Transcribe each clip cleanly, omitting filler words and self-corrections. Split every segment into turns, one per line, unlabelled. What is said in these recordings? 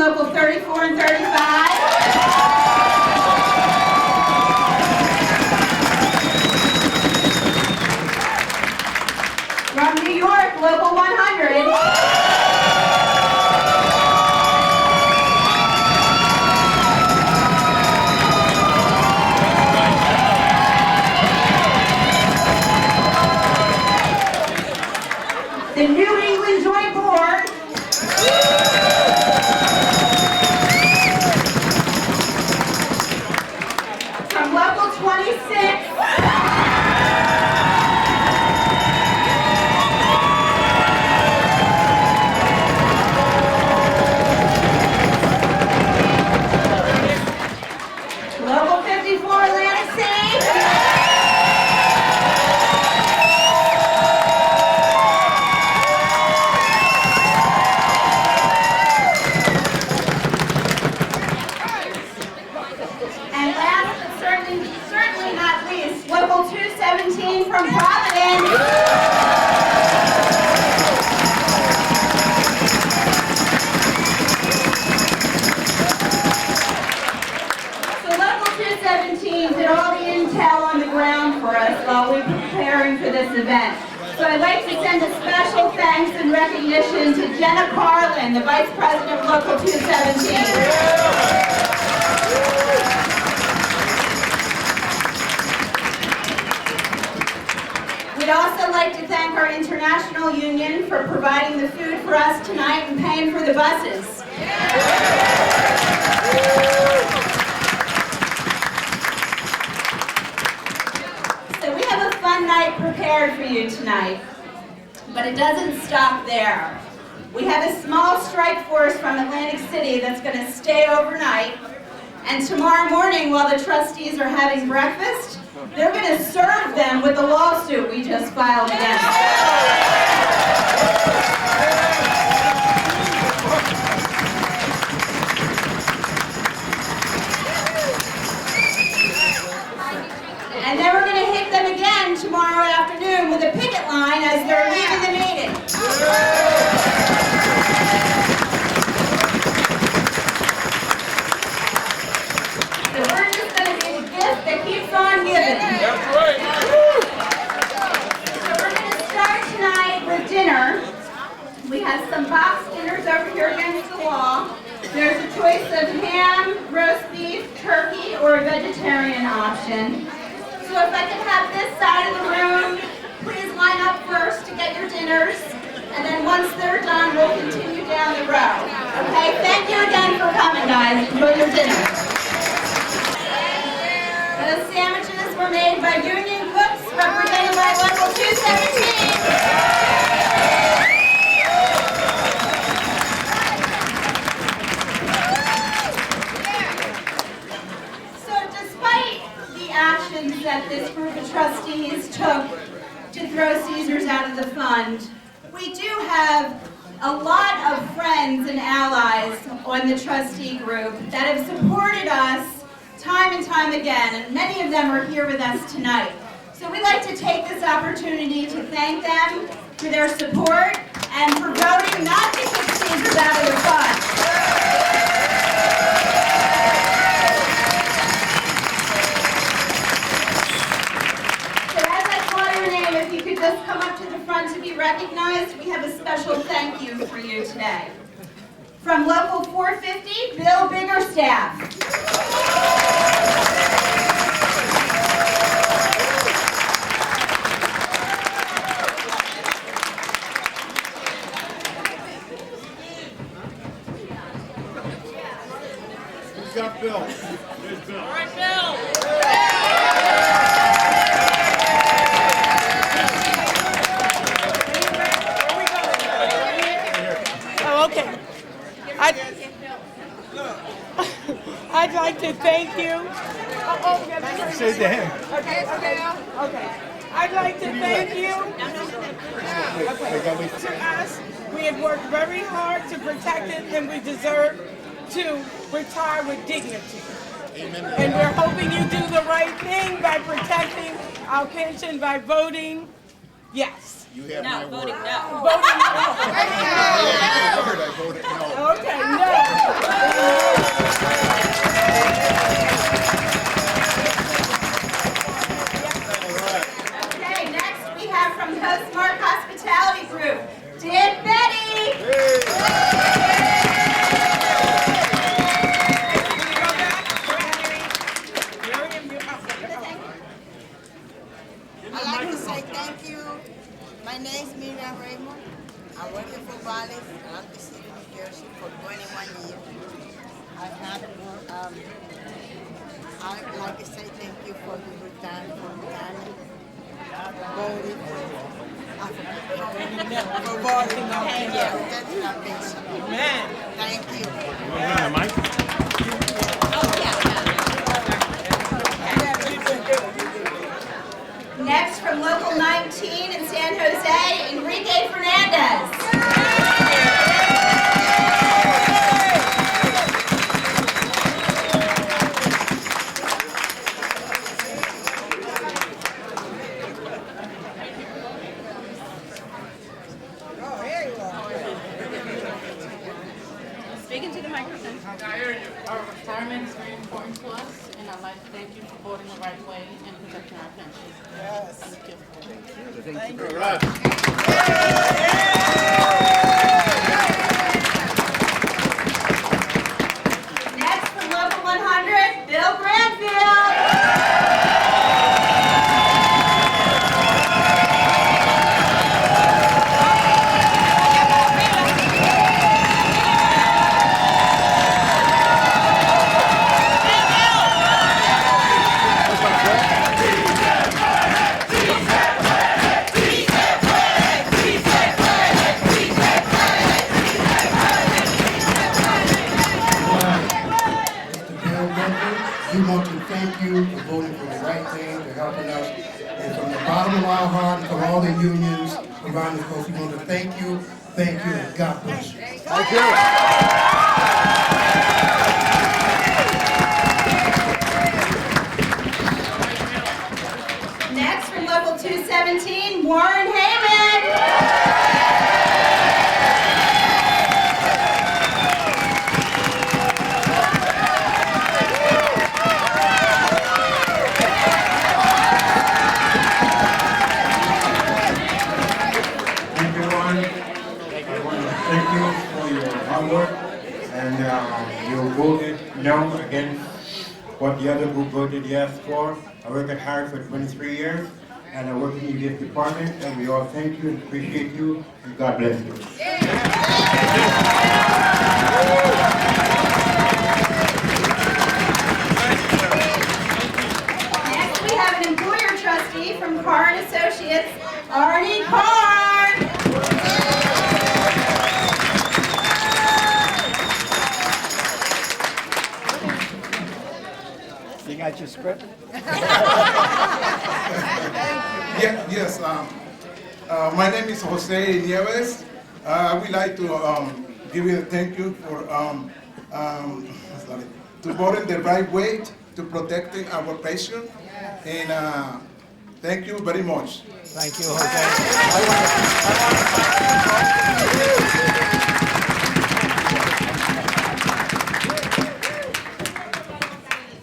Local 34 and 35. From New York, Local 100. The New England Joint Board. From Local 26. Local 54, Atlanti. And last but certainly not least, Local 217 from Providence. So Local 217 did all the intel on the ground for us while we were preparing for this event. So I'd like to send a special thanks and recognition to Jenna Carlin, the Vice President of Local 217. We'd also like to thank our international union for providing the food for us tonight and paying for the buses. So we have a fun night prepared for you tonight, but it doesn't stop there. We have a small strike force from Atlantic City that's going to stay overnight, and tomorrow morning while the trustees are having breakfast, they're going to serve them with the lawsuit we just filed against them. And then we're going to hit them again tomorrow afternoon with a picket line as they're leaving the meeting. So we're just going to be the gift that keeps on giving.
That's right.
So we're going to start tonight with dinner. We have some box dinners over here against the wall. There's a choice of ham, roast beef, turkey, or a vegetarian option. So if I could have this side of the room, please line up first to get your dinners. And then once they're done, we'll continue down the row. Okay? Thank you again for coming, guys. Enjoy your dinner. Those sandwiches were made by union cooks represented by Local 217. Actions that this group of trustees took to throw Caesars out of the fund, we do have a lot of friends and allies on the trustee group that have supported us time and time again, and many of them are here with us tonight. So we'd like to take this opportunity to thank them for their support and for voting not to kick Caesars out of the fund. Just come up to the front to be recognized. We have a special thank you for you today. From Local 450, Bill Biggerstaff.
Who's got Bill? There's Bill. All right, Bill.
I'd like to thank you.
Say to him.
Okay. I'd like to thank you. To us, we have worked very hard to protect it, and we deserve to retire with dignity.
Amen.
And we're hoping you do the right thing by protecting our pension by voting yes.
You have
No,
my word.
voting no.
Voting no.
I voted no.
Okay, no.
Okay, next we have from Postmark Hospitality Group, Dan Betty.
I'd like to say thank you. My name is Miriam Raymond. I'm working for Valley, Atlanti City, New Jersey for 21 years. I'd like to say thank you for the retirement, for voting, for voting on pension.
Amen.
Thank you.
Next from Local 19 in San Jose, Enrique Fernandez.
Speaking to the microphone.
Our retirement is very important to us, and I'd like to thank you for voting the right way and protecting our pension.
Yes.
Thank you.
All right.
Next from Local 100, Bill Granfield.
We want to thank you for voting for the right thing, for helping us. And from the bottom of our heart, and from all the unions around the coast, we want to thank you, and God bless you.
Thank you.
Next from Local 217, Warren Heyman.
Everyone, I want to thank you for your hard work, and you voted no against what the other group voted yes for. I worked hard for 23 years, and I work in this department, and we all thank you and appreciate you, and God bless you.
Next we have an employer trustee from Carr and Associates, Arnie Carr.
You got your script?
Yes. My name is Jose Nieves. I would like to give you a thank you for to voting the right way to protecting our pension, and thank you very much.
Thank you, Jose.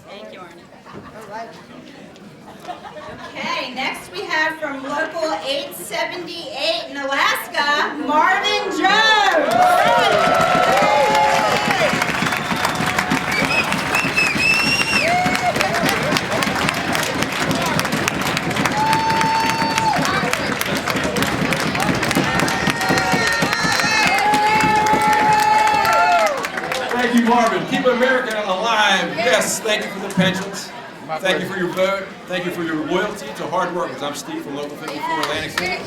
Thank you, Arnie.
Okay, next we have from Local 878 in Alaska, Marvin Jones.
Thank you, Marvin. Keep America alive. Yes, thank you for the pensions. Thank you for your vote. Thank you for your loyalty to hard workers. I'm Steve from Local 54 Atlantic City.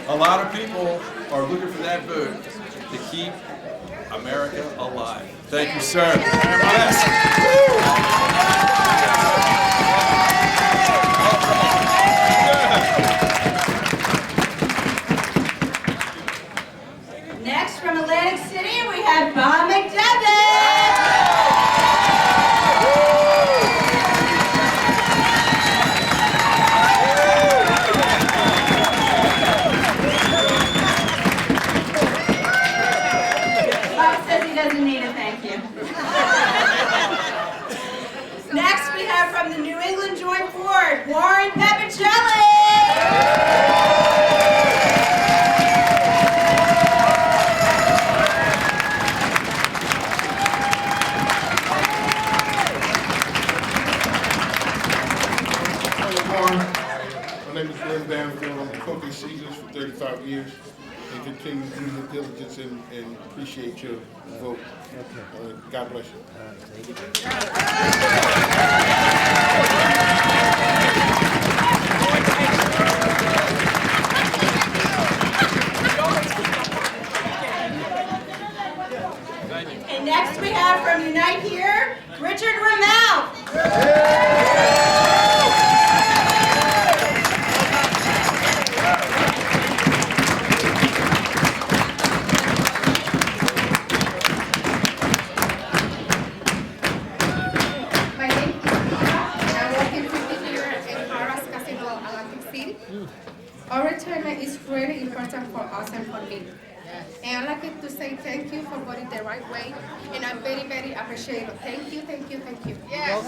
A lot of people are looking for that vote to keep America alive. Thank you, sir.
Next from Atlantic City, we have Bob McDevitt. Warren Papicelli.
My name is Glenn Banfield. I'm cooking Caesars for 35 years and continue to do your diligence and appreciate your vote. God bless you.
And next we have from Unite Here, Richard Ramel.
My name is Eva, and I work in Protesta here in Harrah's Casino, Atlantic City. Our retirement is really important for us and for me. And I'd like to say thank you for voting the right way, and I'm very, very appreciative. Thank you, thank you, thank you. Yes.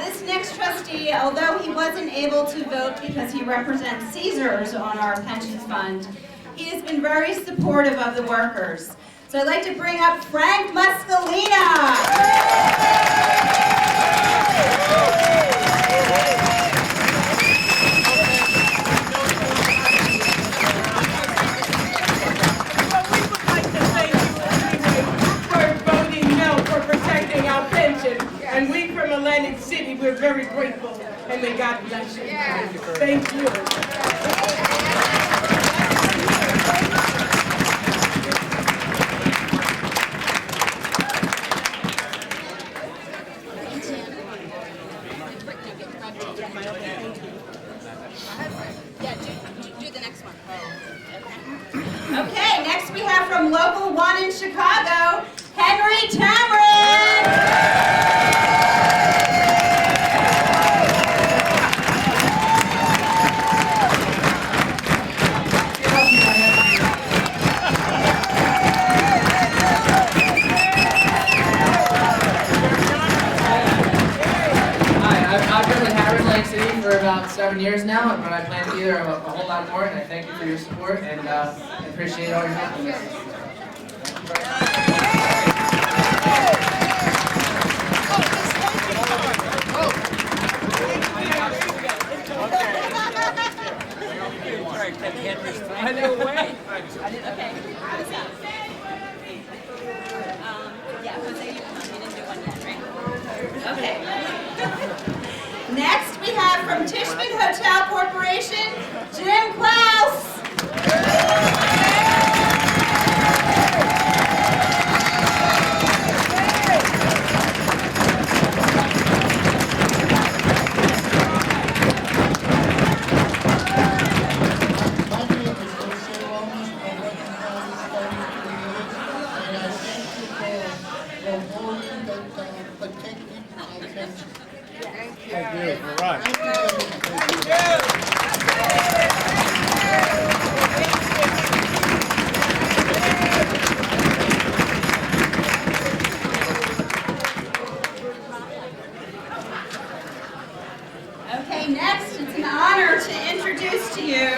This next trustee, although he wasn't able to vote because he represents Caesars on our pensions fund, he has been very supportive of the workers. So I'd like to bring up Frank Muscalina.
And we from Atlantic City, we're very grateful, and may God bless you. Yeah. Thank you.
Do the next one. Okay, next we have from Local 1 in Chicago, Henry Tamron.
I've been with Atlanti City for about 7 years now, but I plan to be there a whole lot more, and I thank you for your support, and appreciate all your help.
I know, wait.
Okay. Okay. Next, we have from Tishman Hotel Corporation, Jim Klaus.
Thank you. All right.
Okay, next, it's an honor to introduce to you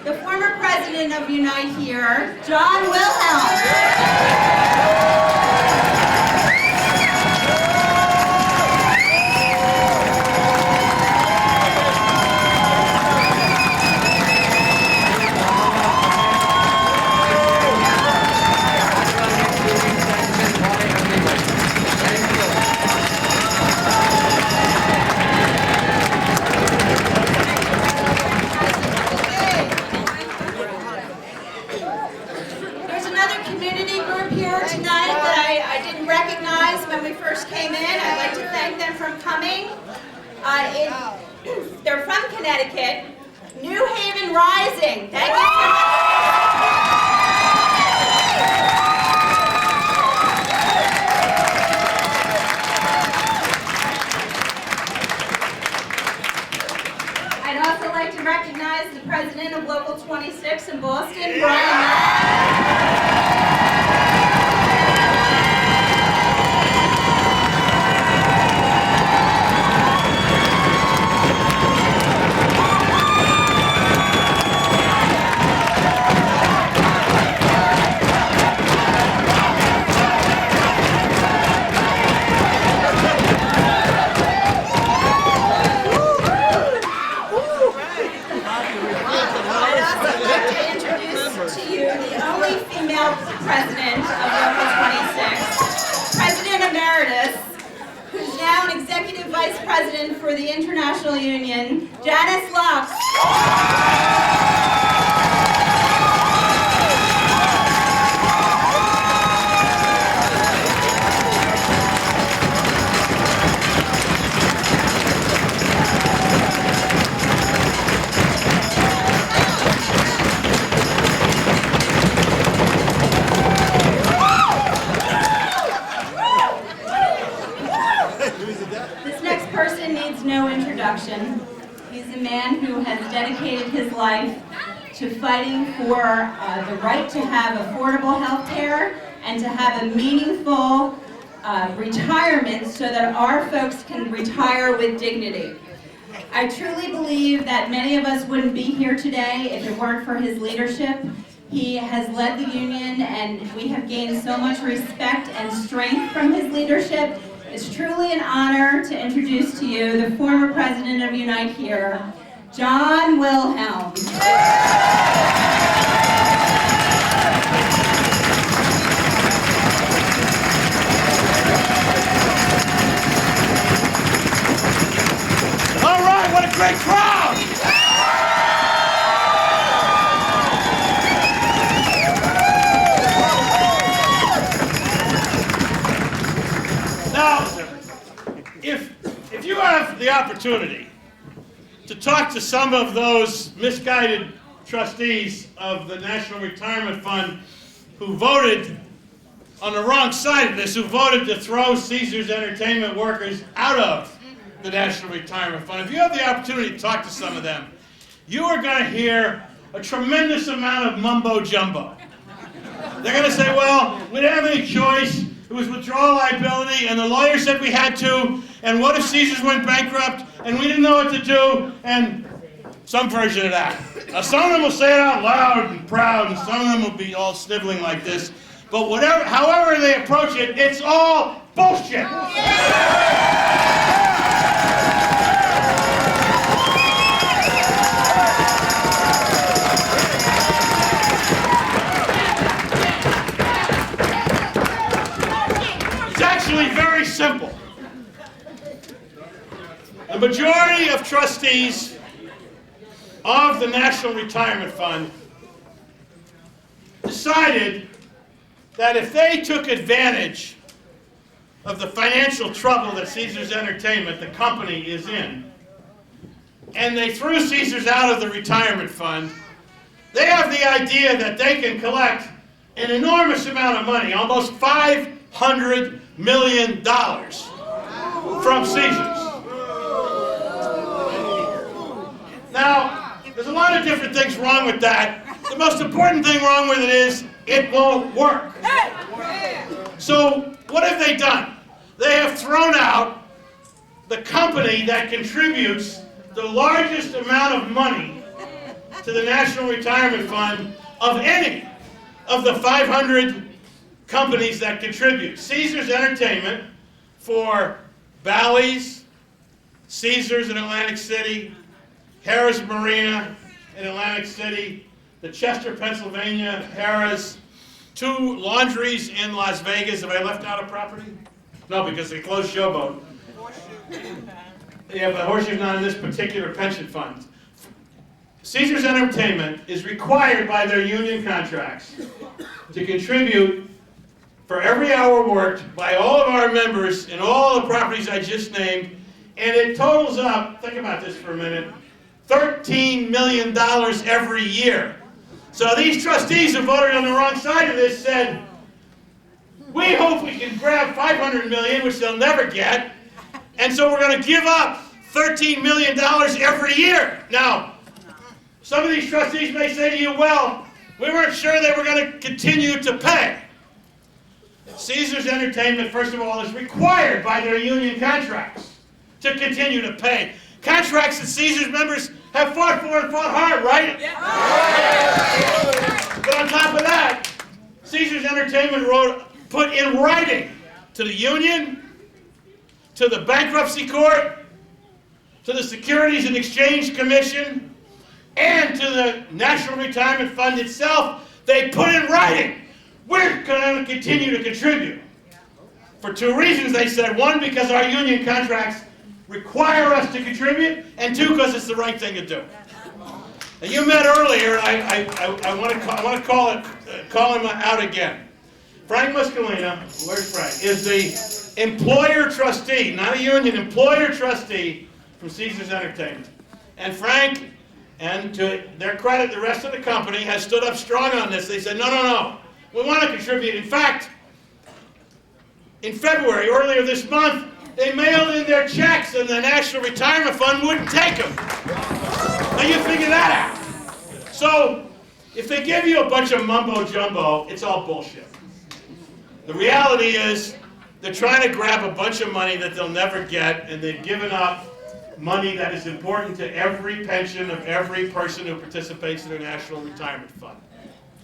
the former president of Unite Here, John Wilhelm. When we first came in, I'd like to thank them for coming. They're from Connecticut, New Haven Rising. Thank you so much. president of Local 26, President Emeritus, who's now an executive vice president for the International Union, Janice Lux. This next person needs no introduction. He's a man who has dedicated his life to fighting for the right to have affordable health care and to have a meaningful retirement so that our folks can retire with dignity. I truly believe that many of us wouldn't be here today if it weren't for his leadership. He has led the union and we have gained so much respect and strength from his leadership. It's truly an honor to introduce to you the former president of Unite Here, John Wilhelm.
All right, what a great crowd! Now, if you have the opportunity to talk to some of those misguided trustees of the National Retirement Fund who voted on the wrong side of this, who voted to throw Caesars Entertainment workers out of the National Retirement Fund, if you have the opportunity to talk to some of them, you are going to hear a tremendous amount of mumbo-jumbo. They're going to say, well, we didn't have any choice. It was withdrawal liability, and the lawyer said we had to, and what if Caesars went bankrupt, and we didn't know what to do, and some version of that. Now, some of them will say it out loud and proud, and some of them will be all sniveling like this, but however they approach it, it's all bullshit. Very simple. The majority of trustees of the National Retirement Fund decided that if they took advantage of the financial trouble that Caesars Entertainment, the company, is in, and they threw Caesars out of the retirement fund, they have the idea that they can collect an enormous amount of money, almost $500 million from Caesars. Now, there's a lot of different things wrong with that. The most important thing wrong with it is it won't work. So what have they done? They have thrown out the company that contributes the largest amount of money to the National Retirement Fund of any of the 500 companies that contribute. Caesars Entertainment for Bally's, Caesars in Atlantic City, Harrah's Marina in Atlantic City, the Chester, Pennsylvania Harrah's, 2 laundries in Las Vegas. Have I left out a property? No, because they closed Showboat. Yeah, but Horseshoe's not in this particular pension fund. Caesars Entertainment is required by their union contracts to contribute for every hour worked by all of our members in all the properties I just named, and it totals up, think about this for a minute, $13 million every year. So these trustees who voted on the wrong side of this said, we hope we can grab $500 million, which they'll never get, and so we're going to give up $13 million every year. Now, some of these trustees may say to you, well, we weren't sure they were going to continue to pay. Caesars Entertainment, first of all, is required by their union contracts to continue to pay. Contracts that Caesars members have fought for and fought hard, right? Yeah. But on top of that, Caesars Entertainment put in writing to the union, to the bankruptcy court, to the Securities and Exchange Commission, and to the National Retirement Fund itself, they put in writing, we're going to continue to contribute. For two reasons, they said. One, because our union contracts require us to contribute, and two, because it's the right thing to do. Now, you met earlier, I want to call him out again. Frank Muscolina, where's Frank, is the employer trustee, not a union, employer trustee from Caesars Entertainment. And Frank, and to their credit, the rest of the company has stood up strong on this. They said, no, we want to contribute. In fact, in February, earlier this month, they mailed in their checks and the National Retirement Fund wouldn't take them. Now you figure that out. So, if they give you a bunch of mumbo jumbo, it's all bullshit. The reality is, they're trying to grab a bunch of money that they'll never get, and they've given up money that is important to every pension of every person who participates in the National Retirement Fund.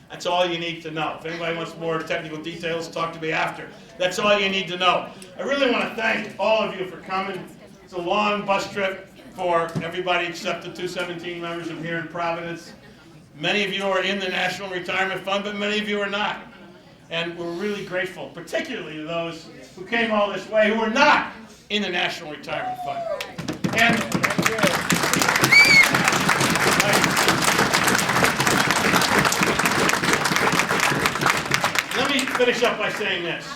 That's all you need to know. If anybody wants more technical details, talk to me after. That's all you need to know. I really want to thank all of you for coming. It's a long bus trip for everybody except the 217 members from here in Providence. Many of you are in the National Retirement Fund, but many of you are not. And we're really grateful, particularly to those who came all this way who are not in the National Retirement Fund. And let me finish up by saying this.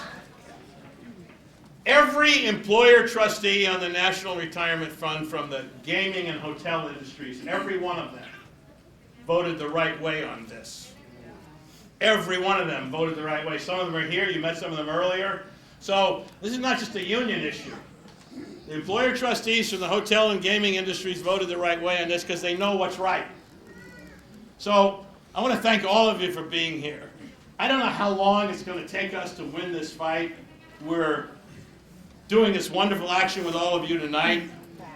Every employer trustee on the National Retirement Fund from the gaming and hotel industries, every one of them voted the right way on this. Every one of them voted the right way. Some of them are here. You met some of them earlier. So this is not just a union issue. The employer trustees from the hotel and gaming industries voted the right way on this because they know what's right. So I want to thank all of you for being here. I don't know how long it's going to take us to win this fight. We're doing this wonderful action with all of you tonight.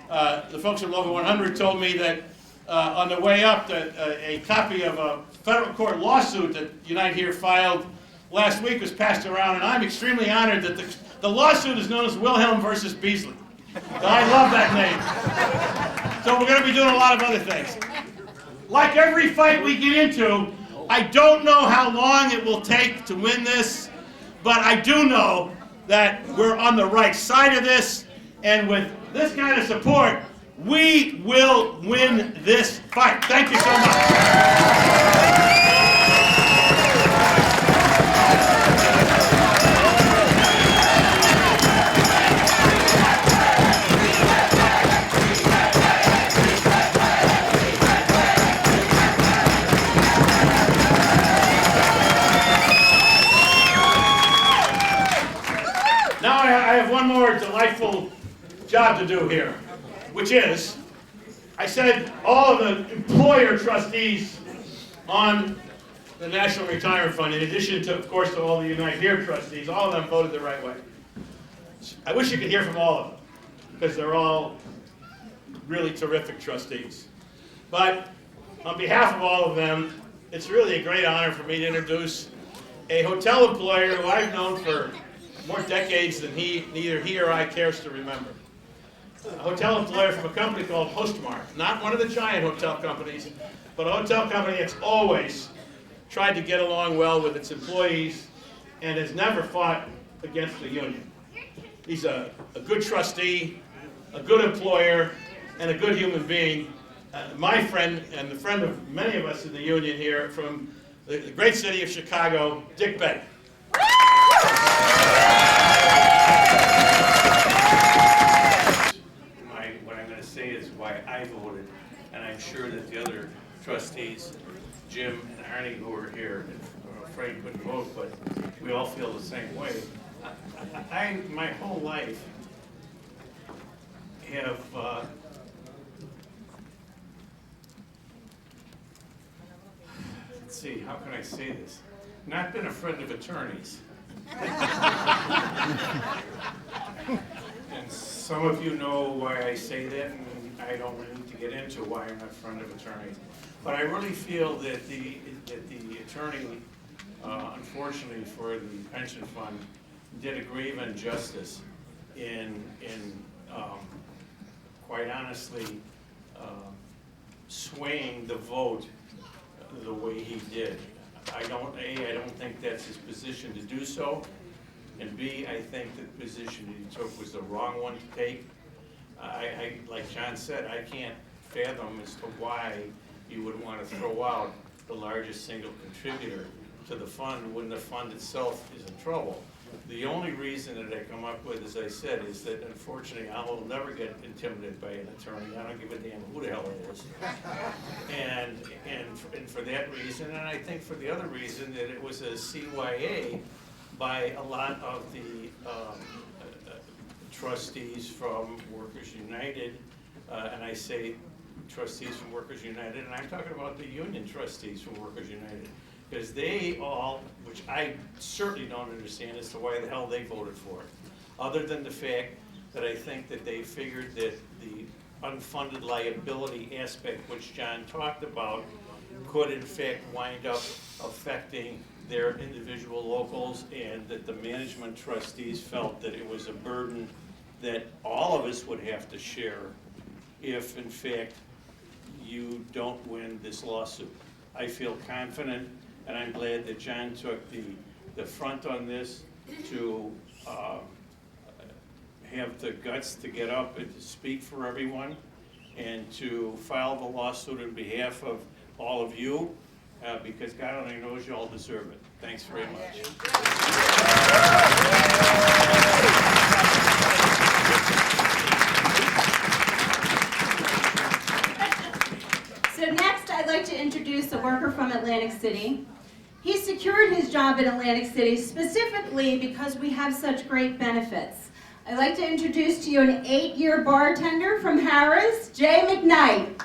The folks at Local 100 told me that on the way up that a copy of a federal court lawsuit that Unite Here filed last week was passed around, and I'm extremely honored that the lawsuit is known as Wilhelm versus Beasley. So I love that name. So we're going to be doing a lot of other things. Like every fight we get into, I don't know how long it will take to win this, but I do know that we're on the right side of this, and with this kind of support, we will win this fight. Thank you so much. Now I have one more delightful job to do here, which is, I said all of the employer trustees on the National Retirement Fund, in addition to, of course, to all the Unite Here trustees, all of them voted the right way. I wish you could hear from all of them, because they're all really terrific trustees. But on behalf of all of them, it's really a great honor for me to introduce a hotel employer who I've known for more decades than neither he or I cares to remember. A hotel employer from a company called Postmark, not one of the giant hotel companies, but a hotel company that's always tried to get along well with its employees and has never fought against the union. He's a good trustee, a good employer, and a good human being. My friend, and the friend of many of us in the union here, from the great city of Chicago, Dick Betty.
What I'm going to say is why I voted, and I'm sure that the other trustees, Jim and Arnie, who are here, are afraid couldn't vote, but we all feel the same way. I my whole life, have let's see, how can I say this? Not been a friend of attorneys. And some of you know why I say that, and I don't really need to get into why I'm not a friend of attorneys. But I really feel that the attorney, unfortunately for the pension fund, did a grave injustice in quite honestly, swaying the vote the way he did. I don't think that's his position to do so. And B, I think the position he took was the wrong one to take. Like John said, I can't fathom as to why you would want to throw out the largest single contributor to the fund when the fund itself is in trouble. The only reason that I come up with, as I said, is that unfortunately I will never get intimidated by an attorney. I don't give a damn who the hell it is. And for that reason, and I think for the other reason that it was a CYA by a lot of the trustees from Workers United, and I say trustees from Workers United, and I'm talking about the union trustees from Workers United, because they all, which I certainly don't understand as to why the hell they voted for it, other than the fact that I think that they figured that the unfunded liability aspect, which John talked about, could in fact wind up affecting their individual locals, and that the management trustees felt that it was a burden that all of us would have to share if in fact you don't win this lawsuit. I feel confident, and I'm glad that John took the front on this to have the guts to get up and to speak for everyone and to file the lawsuit on behalf of all of you, because God only knows you all deserve it. Thanks very much.
So next, I'd like to introduce a worker from Atlantic City. He secured his job in Atlantic City specifically because we have such great benefits. I'd like to introduce to you an 8-year bartender from Harris, Jay McKnight.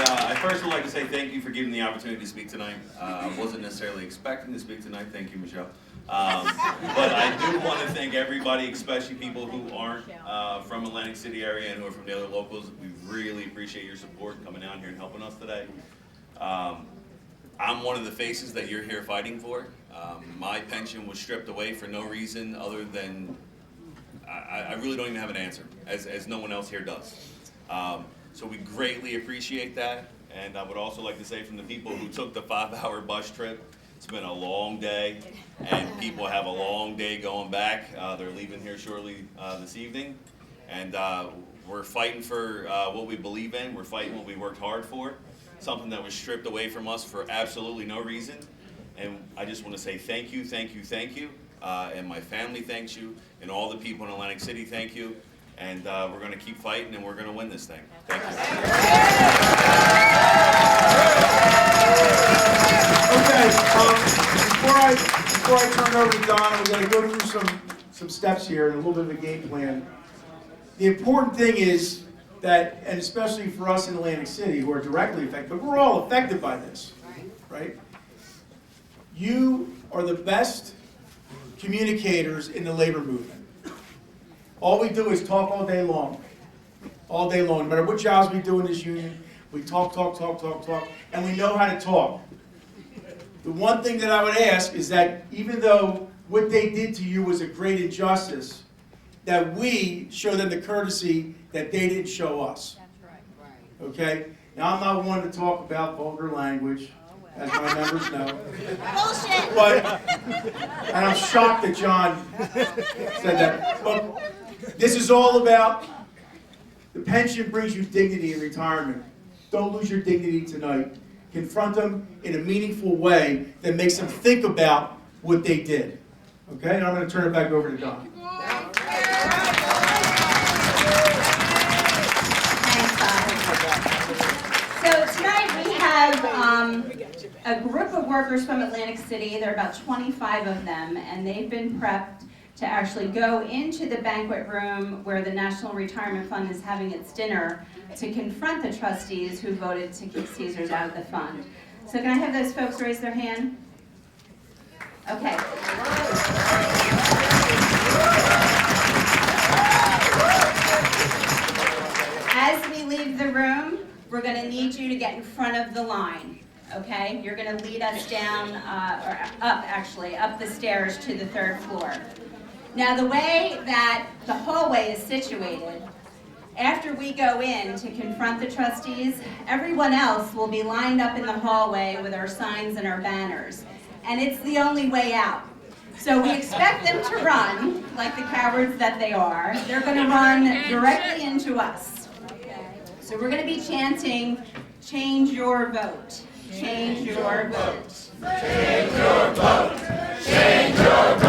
I first would like to say thank you for giving me the opportunity to speak tonight. I wasn't necessarily expecting to speak tonight. Thank you, Michelle. But I do want to thank everybody, especially people who aren't from Atlantic City area and who are from the other locals. We really appreciate your support coming out here and helping us today. I'm one of the faces that you're here fighting for. My pension was stripped away for no reason other than I really don't even have an answer, as no one else here does. So we greatly appreciate that. And I would also like to say from the people who took the 5-hour bus trip, it's been a long day, and people have a long day going back. They're leaving here shortly this evening. And we're fighting for what we believe in. We're fighting what we worked hard for, something that was stripped away from us for absolutely no reason. And I just want to say thank you, thank you, thank you. And my family thanks you, and all the people in Atlantic City thank you. And we're going to keep fighting, and we're going to win this thing. Thank you.
Okay, before I turn it over to Donna, we're going to go through some steps here and a little bit of a game plan. The important thing is that, and especially for us in Atlantic City who are directly affected, but we're all affected by this, right? You are the best communicators in the labor movement. All we do is talk all day long. All day long. No matter what jobs we do in this union, we talk, and we know how to talk. The one thing that I would ask is that even though what they did to you was a great injustice, that we show them the courtesy that they didn't show us. That's right. Okay? Now, I'm not one to talk about vulgar language, as my members know.
Bullshit!
But, and I'm shocked that John said that. But this is all about the pension brings you dignity in retirement. Don't lose your dignity tonight. Confront them in a meaningful way that makes them think about what they did. Okay? And I'm going to turn it back over to Don.
So tonight we have a group of workers from Atlantic City. There are about 25 of them, and they've been prepped to actually go into the banquet room where the National Retirement Fund is having its dinner to confront the trustees who voted to kick Caesars out of the fund. So can I have those folks raise their hand? Okay. As we leave the room, we're going to need you to get in front of the line. Okay? You're going to lead us down, or up actually, up the stairs to the 3rd floor. Now the way that the hallway is situated, After we go in to confront the trustees, everyone else will be lined up in the hallway with our signs and our banners. And it's the only way out. So we expect them to run, like the cowards that they are. They're going to run directly into us. So we're going to be chanting, change your vote. Change your vote. Change your vote. Change your vote.